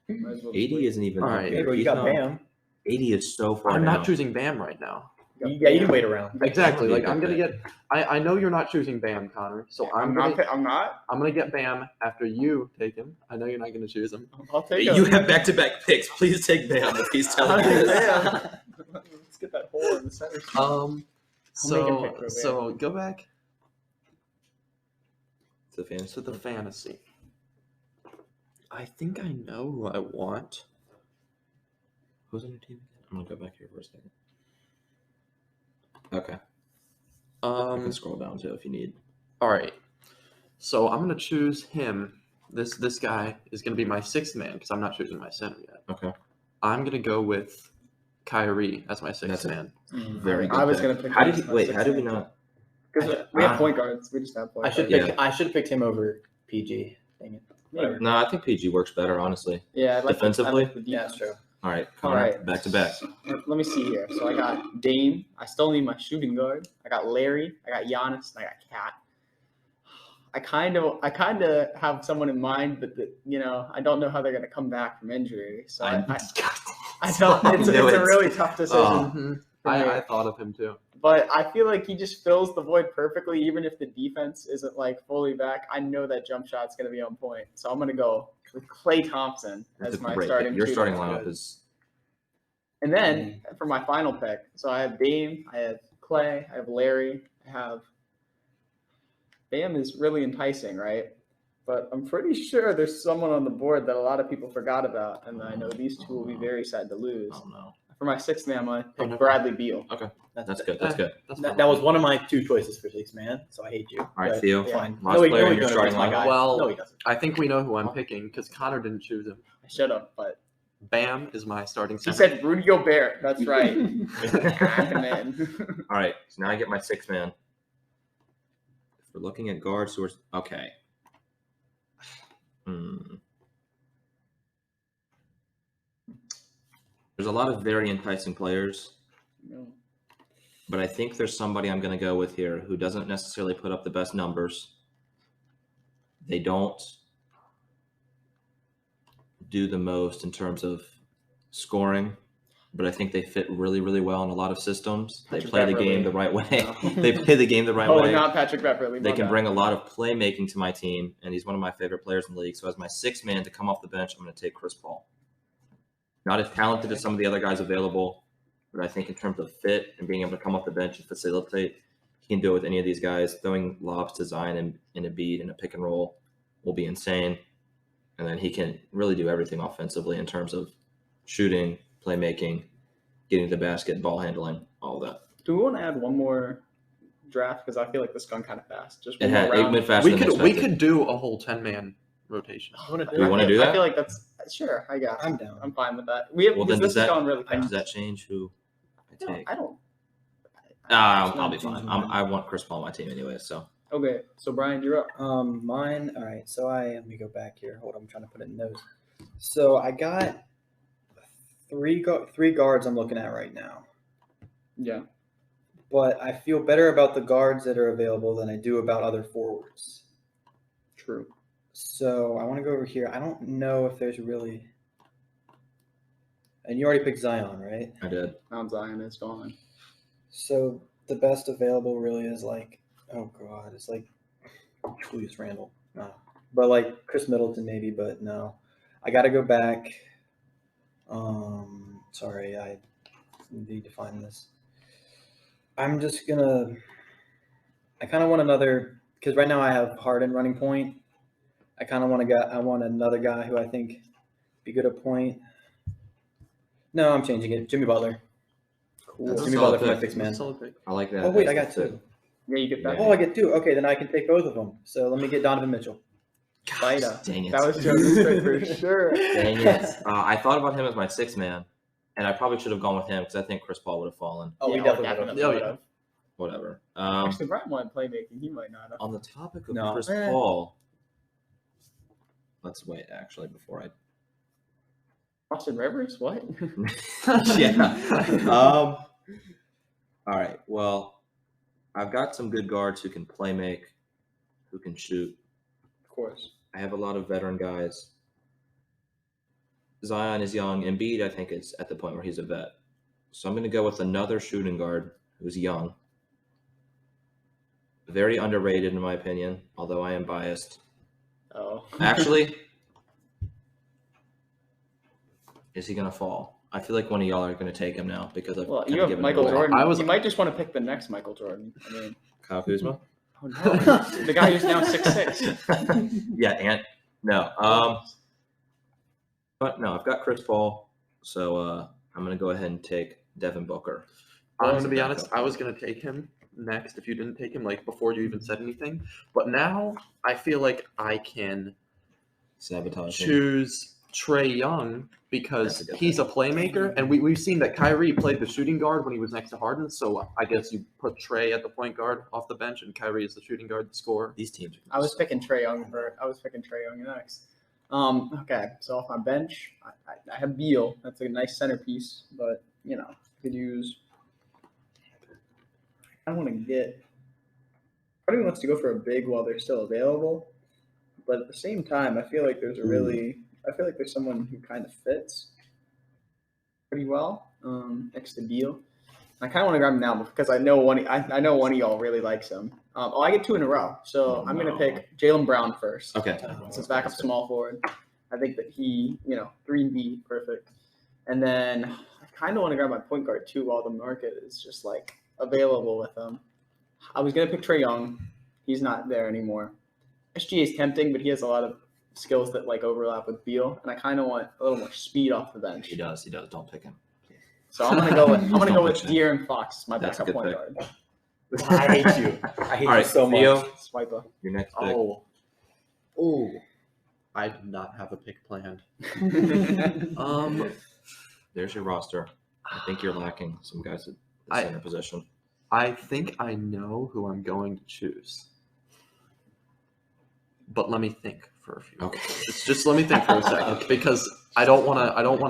as well just 80 wait. isn't even All up right. here. Bro, you He's got not- Bam. 80 is so far I'm down. not choosing Bam right now. Yeah, you can wait around. Exactly. That would Like be a I'm good gonna get. I know you're not choosing Bam, Connor. So I'm not. gonna. I'm not. I'm gonna get Bam after you take him. I know you're not gonna choose him. I'll take him. You have back-to-back picks. Please take Bam if he's telling you this. Yeah. Let's get that hole in the center. So I'll make him pick Gobert. so go back To the fans. to the fantasy. I think I know who I want. Who's on your team again? I'm gonna go back here for a second. Okay. I can scroll down too if you need. All right. So I'm gonna choose him. This guy is gonna be my 6th man because I'm not choosing my center yet. Okay. I'm gonna go with Kyrie as my 6th That's it. man. Very good. I was pick. gonna pick. How him did as you, my wait? sixth How did we man. not? Because we have point guards. We just have point I should guards. pick. I should have picked him over PG. Dang it. Yeah. No, I think PG works better, honestly. Yeah, I like Defensively? I like the Yeah, that's true. All right, All Connor, right. back to back. Let me see here. So I got Dame. I still need my shooting guard. I got Larry. I got Giannis. And I got Cat. I kind of have someone in mind, but I don't know how they're gonna come back from injury. So I don't. It's a really tough decision. I thought of him too. But I feel like he just fills the void perfectly, even if the defense isn't like fully back. I know that jump shot's gonna be on point, so I'm gonna go with Klay Thompson as my starting. Your starting shooter. lineup is. And then for my final pick, so I have Dame, I have Klay, I have Larry, I have. Bam is really enticing, right? But I'm pretty sure there's someone on the board that a lot of people forgot about, and I know these two will be very sad to lose. Oh no. For my sixth man, I'm going to pick no. Bradley Beal. Okay, that's good. That's good. That was one of my 2 choices for 6 man, so I hate you. All right, But Theo. Fine. Last player in your starting my lineup. guy. Well, no, he doesn't. I think we know who I'm picking because Connor didn't choose him. I should have, but Bam is my starting he center. said Rudy Gobert. That's right. Man. All right, so now I get my 6 man. If we're looking at guards who are okay. There's a lot of very enticing players, but I think there's somebody I'm going to go with here who doesn't necessarily put up the best numbers. They don't do the most in terms of scoring, but I think they fit really, really well in a lot of systems. They play the game the right way. They play the game the right way. Not Patrick Beverley. They can bring a lot of playmaking to my team, and he's one of my favorite players in the league. So as my 6 man to come off the bench, I'm going to take Chris Paul. Not as talented as some of the other guys available, but I think in terms of fit and being able to come off the bench and facilitate, he can do it with any of these guys. Throwing lobs to Zion and in a beat and a pick and roll will be insane. And then he can really do everything offensively in terms of shooting, playmaking, getting to the basket, ball handling, all of that. Do we want to add one more draft? Because I feel like this gone kind of fast. Just It one more had round. 8 faster than We expected. could do a whole 10-man rotation. Do we want to do that? I feel like that's sure. I got. I'm down. I'm fine with that. We have. Well, Because then this is going really fast. does that change who I No, take? I don't. I'll be fine. I want Chris Paul on my team anyway, so. Okay, so Brian, you're up. Mine. All right. So let me go back here. Hold on. I'm trying to put it in notes. So I got three guards I'm looking at right now, Yeah. but I feel better about the guards that are available than I do about other forwards. True. So I want to go over here. I don't know if there's really. And you already picked Zion, right? I did. Mount Zion is gone. So the best available really is like, oh god, it's like Julius Randle. No. But like Chris Middleton maybe, but no. I gotta go back. Sorry, I need to find this. I'm just gonna. I kind of want another because right now I have Harden running point. I kind of want I want another guy who I think be good at point. No, I'm changing it. Jimmy Butler. Cool. That's a Jimmy solid Butler for my pick. sixth man. Solid pick. I like that. Oh wait, I That's got the 2. Yeah, you get that. Oh, I get 2. Okay, then I can take both of them. So let me get Donovan Mitchell. Bida. Dang it. That was Joe's pick for sure. Dang it. I thought about him as my 6th man, and I probably should have gone with him because I think Chris Paul would have fallen. Oh, Yeah, we definitely. Oh, would yeah. have. Whatever. Actually, Brian wanted playmaking. He might not have. On the topic of No. Chris Paul, let's wait actually before I. Austin Rivers? What? Yeah. All right. Well, I've got some good guards who can play make, who can shoot. Of course. I have a lot of veteran guys. Zion is young. Embiid, I think, is at the point where he's a vet. So I'm going to go with another shooting guard who's young. Very underrated, in my opinion, although I am biased. Oh. Actually, is he going to fall? I feel like one of y'all are going to take him now because I've Well, kinda you have given Michael him away. Jordan. You might just want to pick the next Michael Jordan. I mean, Kyle Kuzma? oh no, the guy who's now 6'6". Yeah, and no. But no, I've got Chris Paul, so I'm going to go ahead and take Devin Booker. I'm going to be honest, I was going to take him next if you didn't take him, like, before you even said anything. But now I feel like I can Sabotage him. choose Trae Young because That's a good he's a playmaker. And we've seen that Kyrie played the shooting guard when he was next to Harden. So I guess you put Trae at the point guard off the bench and Kyrie is the shooting guard, the scorer. These teams are I was picking Trae Young next. Okay, so off my bench, I have Beal. That's a nice centerpiece, but could use. I want to get. Part of me wants to go for a big while they're still available, but at the same time, I feel like there's someone who kind of fits pretty well next to Beal. I kind of want to grab him now because I know one of y'all really likes him. I get 2 in a row, so I'm gonna pick Jaylen Brown first. Okay. Since backup small forward, I think that he 3-and-D perfect, and then I kind of want to grab my point guard too while the market is just like available with him. I was gonna pick Trae Young. He's not there anymore. SGA is tempting, but he has a lot of skills that like overlap with Beal, and I kind of want a little more speed off the bench. He does. Don't pick him. So I'm gonna go with Don't pick him. De'Aaron Fox, my That's a backup good point pick. guard. I hate you. I hate All right, you so much. Theo, Swiper. your next pick. Oh, I do not have a pick planned. There's your roster. I think you're lacking some guys at the center position. I think I know who I'm going to choose, but let me think for a few. Okay. Just let me think for a second because I don't want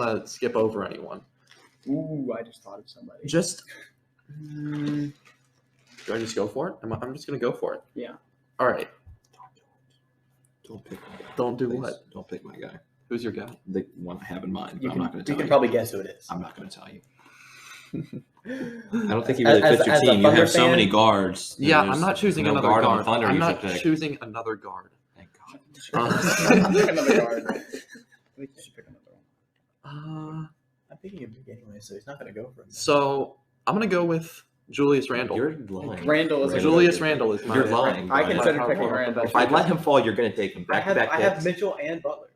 to skip over anyone. Ooh, I just thought of somebody. Just do I just go for it? I'm just gonna go for it. Yeah. All right. Don't pick my guy. Don't do Please. what? Don't pick my guy. Who's your guy? The one I have in mind. You But I'm not going to can tell you. probably guess who it is. I'm not going to tell you. I don't think he really As- fits your as a team. You Thunder have so fan- many guards. Yeah, There's I'm not choosing no another guard guard. on Thunder I'm you not should pick. choosing another guard. Thank God. Pick another guard. I think you should pick another one. I'm picking a big anyway, so he's not going to go for him. So I'm gonna go with Julius Randle. You're lying. Randle is a Julius Randle is my. You're lying. I Brian. consider my picking power Randle. If I let him fall, you're going to take him I back to back. have Mitchell and Butler.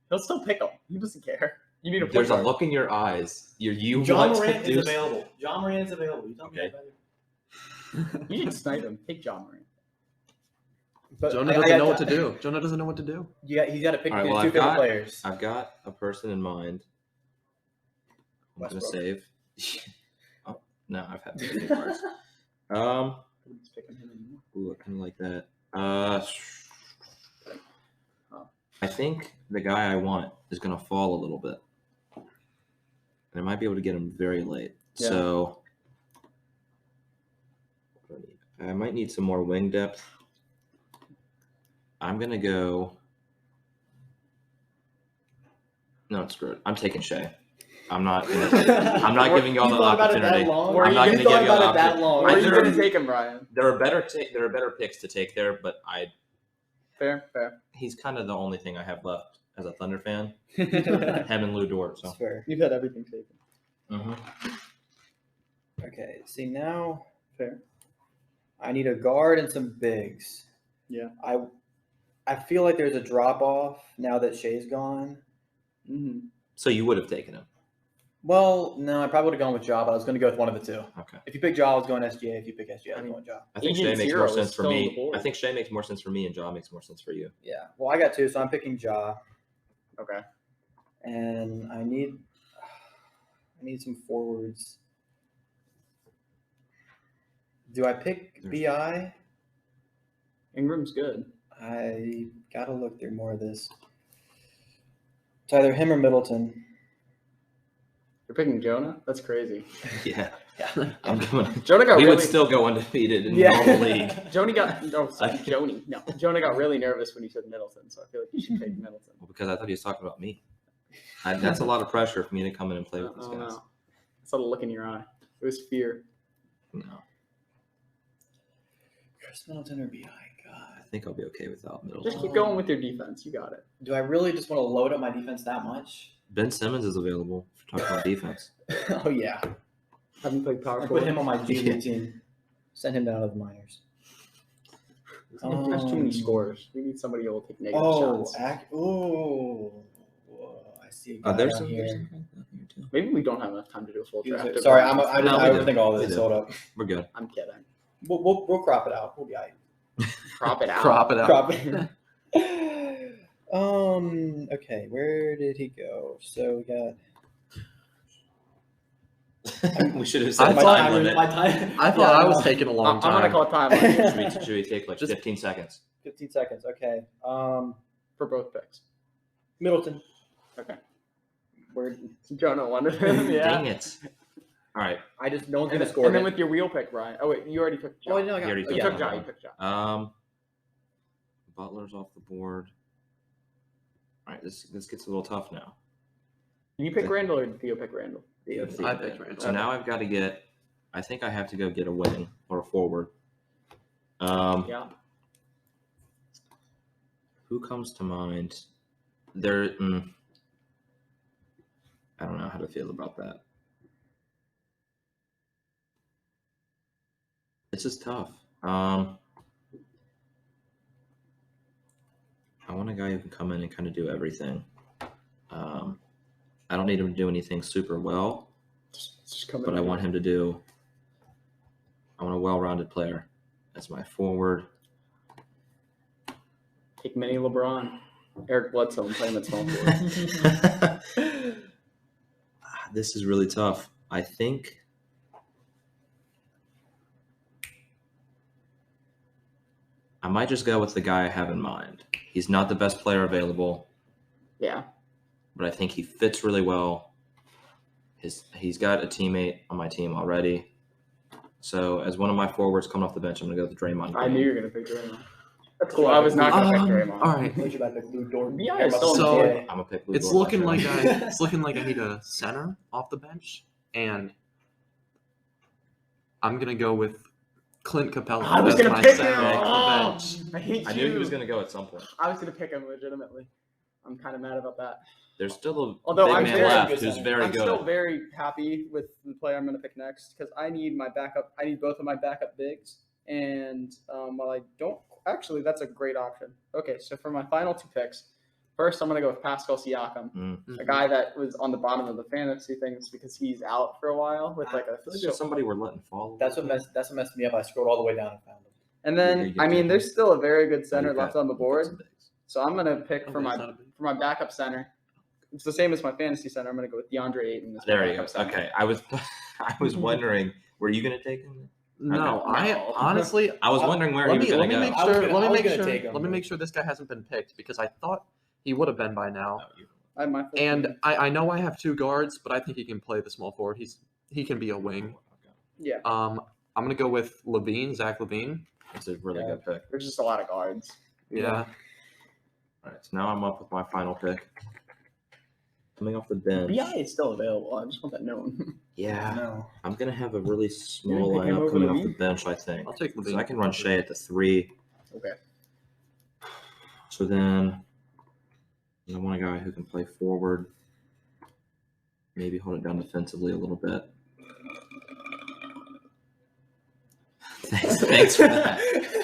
He'll still pick him. He doesn't care. You need a point There's a guard. look in your eyes. You John want Morant to do is available. John Morant is available. You tell me Okay. about it. You should snipe him. Pick John Morant. But Jonah I doesn't got know what to time. do. Jonah doesn't know what to do. He's got to pick All right, his well, two I've favorite got- players. I've got a person in mind. I'm going to Westbrook. save. Oh, no, I've had too many cards. Nobody's picking him anymore. Ooh, I kind of like that. I think the guy I want is going to fall a little bit. And I might be able to get him very late. Yeah. So I might need some more wing depth. I'm going to go. No, it's screwed. I'm taking Shea. I'm not giving y'all the opportunity. I'm not going to give y'all the opportunity. Where are you There- going to take him, Brian? There are better picks to take there, but Fair. he's kind of the only thing I have left as a Thunder fan. Him and Lou Dort. So. That's fair. You've had everything taken. Mm-hmm. Okay, see now Fair. I need a guard and some bigs. Yeah. I feel like there's a drop off now that Shea's gone. Mm-hmm. So you would have taken him. Well, no, I probably would have gone with Ja, but I was going to go with one of the two. Okay. If you pick Ja, I was going SGA. If you pick SGA, I was going Ja. I think Agent Shea makes Zero more is sense for still on the me. board. I think Shea makes more sense for me, and Ja makes more sense for you. Yeah. Well, I got two, so I'm picking Ja, Okay. and I need some forwards. Do I pick BI? Ingram's good. I gotta look through more of this. It's either him or Middleton. You're picking Jonah? That's crazy. Yeah. Yeah. I'm going. Jonah got We really. would still go undefeated in the Yeah. normal league. Joni got Joni. No, Jonah got really nervous when you said Middleton, so I feel like you should take Middleton. Well, because I thought he was talking about me. That's a lot of pressure for me to come in and play with these Oh, guys. no. I saw the look in your eye. It was fear. No, Chris Middleton or BI? God. I think I'll be okay without Middleton. Just keep going with your defense. You got it. Do I really just want to load up my defense that much? Ben Simmons is available for talking about defense. Oh yeah. Haven't played power I forward. put him on my G Yeah. League team. Send him down to the minors. There's too many scores. We need somebody who will take negative shots. Whoa, I see. A guy There's down some. here. Maybe we don't have enough time to do a full draft. Sorry, I No, we do. overthink all We this. do. Hold up. We're good. I'm kidding. We'll crop it out. We'll be all right. Crop it out. Crop it out. Crop it. Okay, where did he go? So we got. We should have I said thought- time limit. I thought I was taking a long I'm time. gonna call it time Should we take like Just- 15 seconds? 15 seconds. Okay. for both picks. Middleton. Okay. Jonah wanted him. Yeah. Dang it. All right. I just no one's And, gonna score. and then him. with your wheel pick, Ryan. Oh wait, you already took. Oh Ja. no, I He already You took took Ja. Ja. You took Ja. Butler's off the board. All right, this gets a little tough now. Did you pick Randall or did Theo pick Randall? I picked Randall. So now I've got to get. I think I have to go get a wing or a forward. Yeah. Who comes to mind? There. I don't know how to feel about that. This is tough. I want a guy who can come in and kind of do everything. I don't need him to do anything super well, Just come but I want him to do. I want a well-rounded player as my forward. Take mini LeBron. Eric Bledsoe and play him at small forward. This is really tough. I think I might just go with the guy I have in mind. He's not the best player available, Yeah. but I think he fits really well. He's got a teammate on my team already. So as one of my forwards coming off the bench, I'm going to go with Draymond I Green. knew you were gonna pick Draymond. That's cool. I was not gonna pick Draymond. All right. What should I pick? Lou Dort. Yeah, it's still So- in I'm a pick. Lou It's Dort looking myself. like I need a center off the bench, and I'm gonna go with Clint Capella. I was as gonna my pick center him. off the Oh, bench. I hate I you. knew he was going to go at some point. I was gonna pick him legitimately. I'm kind of mad about that. There's still a Although big I'm man very left good who's center. very I'm good. still very happy with the player I'm going to pick next because I need my backup. I need both of my backup bigs, and while I don't actually, that's a great option. Okay, so for my final two picks, first I'm going to go with Pascal Siakam, a guy that was on the bottom of the fantasy things because he's out for a while with like a. I feel like there's somebody we're letting fall. That's what messed me up. I scrolled all the way down and found him. And You're then gonna get I mean, taken. there's still a very good center You've left got- on the you've got board, some bigs. so I'm going to pick for Okay, my it's not a big- for my backup center. It's the same as my fantasy center. I'm going to go with DeAndre Ayton. as my There you go. backup center. Okay, I was wondering, were you going to take him? No, Okay. I No. honestly I was wondering where he let was me going let to me go. make I was sure gonna- let I me was make gonna sure take him, let me but- make sure this guy hasn't been picked because I thought he would have been by now. I have my full And team. I know I have two guards, but I think he can play the small forward. He can be a wing. Yeah, I'm gonna go with Zach Levine. It's a really Yeah. good pick. there's just a lot of guards. Yeah. All right, so now I'm up with my final pick. Coming off the bench. BI is still available. I just want that known. Yeah, No. I'm going to have a really small pick him lineup over coming off the Levine? bench, I think. I'll take So Levine. I can run Shea at the 3. Okay. So then I want a guy who can play forward. Maybe hold it down defensively a little bit. Thanks for that.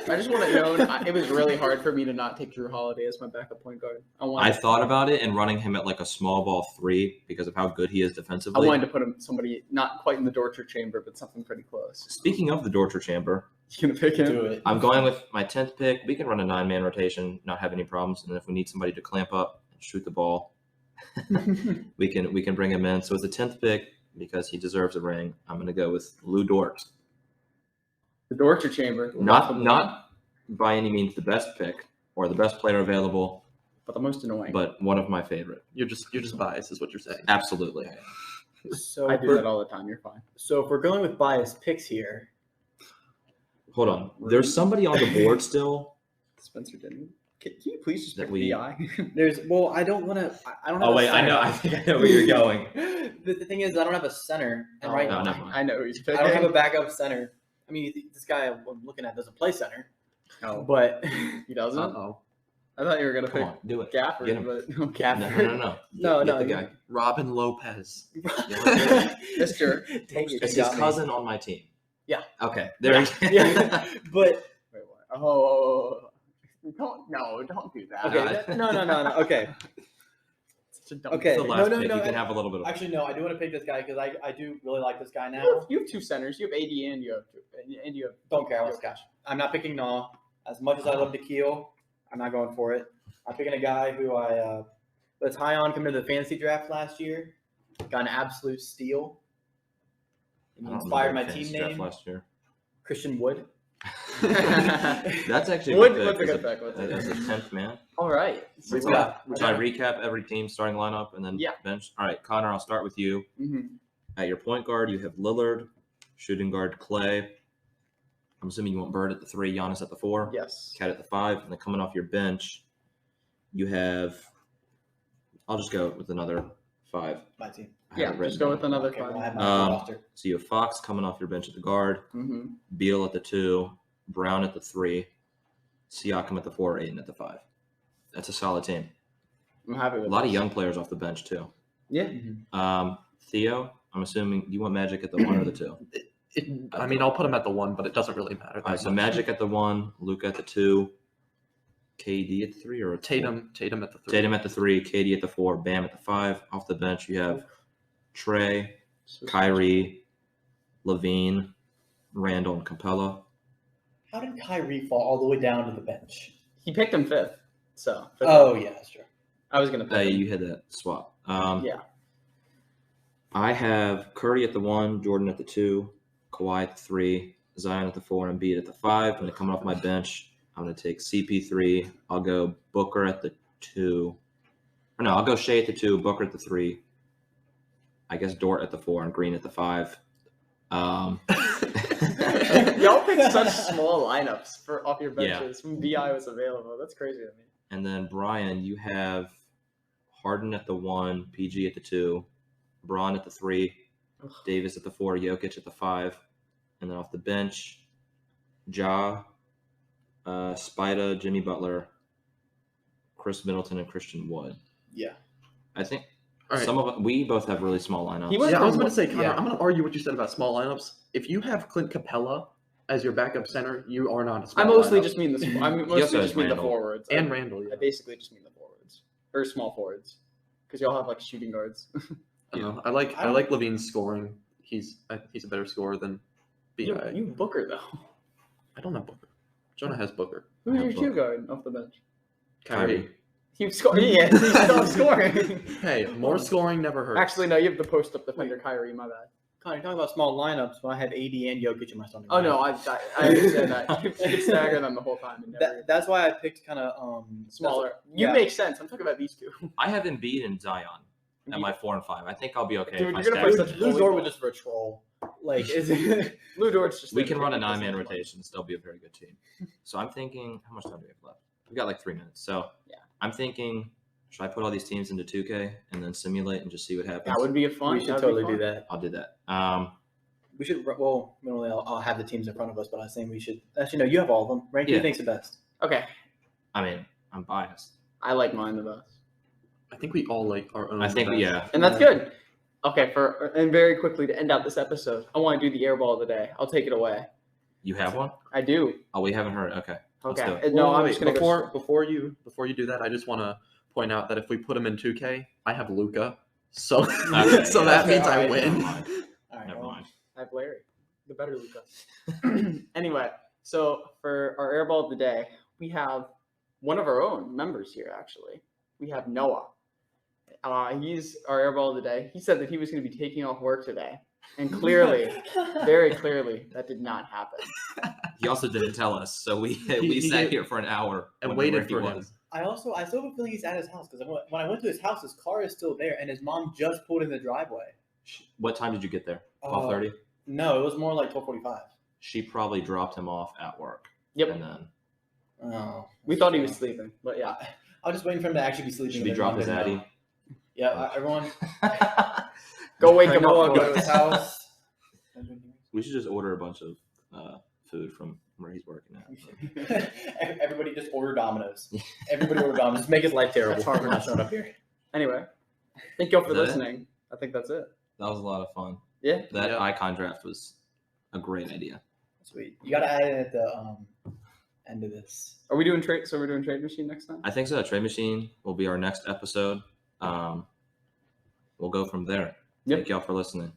I just want it known. It was really hard for me to not take Drew Holiday as my backup point guard. I thought about it and running him at like a small ball 3 because of how good he is I defensively. wanted to put him somebody not quite in the torture chamber, but something pretty close. Speaking of the torture chamber, You gonna pick him? Do it. I'm going with my 10th pick. We can run a 9-man rotation, not have any problems. And if we need somebody to clamp up and shoot the ball, we can bring him in. So it's the 10th pick because he deserves a ring. I'm going to go with Lou Dort. The torture chamber. Not by any means the best pick or the best player available, but the most annoying. but one of my favorite. You're just biased, is what you're saying. Absolutely. So I do that all the time. You're fine. So if we're going with biased picks here, Hold on. There's somebody on the board still. Spencer didn't. Can you please just That pick we- BI? I don't want to. I don't. Have Oh a wait, I center. know. I think I know where you're going. the thing is, I don't have a center, and right no, now never mind. I know who he's I picking. don't have a backup center. I mean, this guy I'm looking at doesn't play center, but He doesn't. Uh-oh. I thought you were gonna Come pick on, do it. Gafford, Get him. but No, Gafford. no. No, Get no, the guy. Robin Lopez. Mister. Dang it, It's you his got me. cousin on my team. Yeah. Okay. There you go. Yeah, but Wait, what? Oh, don't do that. okay, no. Okay, Such a dumb- Okay. It's the last No, pick. no, You can I- have a little bit of. actually, no. I do want to pick this guy because I do really like this guy now. You have two centers. You have AD and you have. Don't care. I want Scotch. I'm not picking Naw. As much as I love Nikhil, I'm not going for it. I'm picking a guy who I was high on coming to the fantasy draft last year. Got an absolute steal. I He don't inspired remember my fantasy team draft name, last year. Christian Wood. That's actually What's a a good good pick. pick? What's a As good a 10th man. All right. So We've we got- Should I recap every team starting lineup and then Yeah. bench? All right, Connor, I'll start with you. Mhm. At your point guard, you have Lillard. Shooting guard, Clay. I'm assuming you want Bird at the 3, Giannis at the 4, Yes. Cat at the 5. And then coming off your bench, you have – I'll just go with another 5. My team. I have Yeah. it written Just go down. with another Okay, well, I 5. have my full roster. So you have Fox coming off your bench at the guard, Mm-hmm. Beal at the 2, Brown at the 3, Siakam at the 4, Ayton at the 5. That's a solid team. I'm happy with A lot of this. young players off the bench too. Yeah. Theo, I'm assuming you want Magic at the 1 or the 2. I mean, I'll put him at the 1, but it doesn't really matter. All right, so Magic at the 1, Luka at the 2, KD at the 3, or Tatum at the 3. Tatum at the 3, KD at the 4, Bam at the 5. Off the bench, you have Trey, Kyrie, Levine, Randall, and Capella. How did Kyrie fall all the way down to the bench? He picked him 5th. So. 5th. Oh, yeah, that's true. I was gonna pick him. You had that swap. Yeah. I have Curry at the 1, Jordan at the 2, Kawhi at the 3, Zion at the 4, and Embiid at the 5. And then coming off my bench, I'm going to take CP3. I'll go Booker at the 2. Or no, I'll go Shea at the 2, Booker at the 3. I guess Dort at the 4, and Green at the 5. Y'all picked such small lineups for off your benches when BI was available. That's crazy to me. And then Brian, you have Harden at the 1, PG at the 2, Braun at the 3, Davis at the 4, Jokic at the 5, and then off the bench, Ja, Spida, Jimmy Butler, Chris Middleton, and Christian Wood. Yeah. I think All right. some of we both have really small lineups. He went Yeah, I was from- going to say, Connor, yeah. I'm going to argue what you said about small lineups. If you have Clint Capella as your backup center, you are not a small I mostly lineup. just mean the. I also mostly has just mean the Randall. forwards. And Randall, yeah. I basically just mean the forwards or small forwards because y'all have like shooting guards. I don't know. I like Levine's scoring. He's a better scorer than BI. you Booker though. I don't have Booker. Jonah has Booker. Who's have your shoe Booker. guard off the bench? Kyrie. He's scoring. Yeah, he's still scoring. Hey, more scoring never hurts. Actually, no. You have the post-up defender, Kyrie. My bad. Connor, you're talking about small lineups when I had AD and Jokic in my starting Oh no, lineup. I understand that. You could stagger them the whole time. And never That's why I picked kind of smaller. You yeah. make sense. I'm talking about these two. I have Embiid and Zion at my 4 and 5. I think I'll be okay Dude, if I you're gonna stack play them. such Lou bully Dort ball. was just for a troll. Like, is it? Lou Dort's just. We can run a there. 9-man rotation and still be a very good team. So I'm thinking, how much time do we have left? We've got like 3 minutes. So Yeah. I'm thinking, should I put all these teams into 2K and then simulate and just see what happens? That would be a fun. We should totally do that. I'll do that. We should. Well, normally I'll have the teams in front of us, but I was saying we should. Actually, no, you have all of them. Rank who Yeah. you think's the best. Okay, I mean, I'm biased. I like mine the best, I think we all like our own. I think, best. yeah. and that's good. Okay, and very quickly to end out this episode, I want to do the airball of the day. I'll take it away. You have one? I do. Oh, we haven't heard. Okay. Let's Okay. do it. And no, Wait, I'm wait, just gonna before you do that, I just want to point out that if we put him in 2K, I have Luca, so Okay, so yeah, that okay, means I alright. Never win. mind. All right. Never well, mind. I have Larry, the better Luca. Anyway, so for our airball of the day, we have one of our own members here. Actually, we have Noah. He's our airball of the day. He said that he was going to be taking off work today, and clearly, very clearly, that did not happen. He also didn't tell us, so we He sat did- here for an hour and wondering waited where for he him. was. I still have a feeling he's at his house because when I went to his house, his car is still there, and his mom just pulled in the driveway. What time did you get there? Uh, 12:30. No, it was more like 12:45. She probably dropped him off at work. Yep. And then Oh, We thought he was sleeping, but yeah. I was just waiting for him to actually be sleeping. should and he his drop mom his didn't addy? know. Yeah, everyone. Go wake him Noah, up. go to his house. We should just order a bunch of food from where he's working at. Everybody just order Domino's. Everybody order Domino's. Just make his life terrible. That's hard for not showing up here. Anyway, thank you all for Is that it? listening. I think that's it. That was a lot of fun. Yeah. That Yeah. icon draft was a great idea. Sweet. You gotta add it at the end of this. Are we doing trade? So we're doing trade machine next time. I think so. Trade Machine will be our next episode. We'll go from there. Yep. Thank y'all for listening.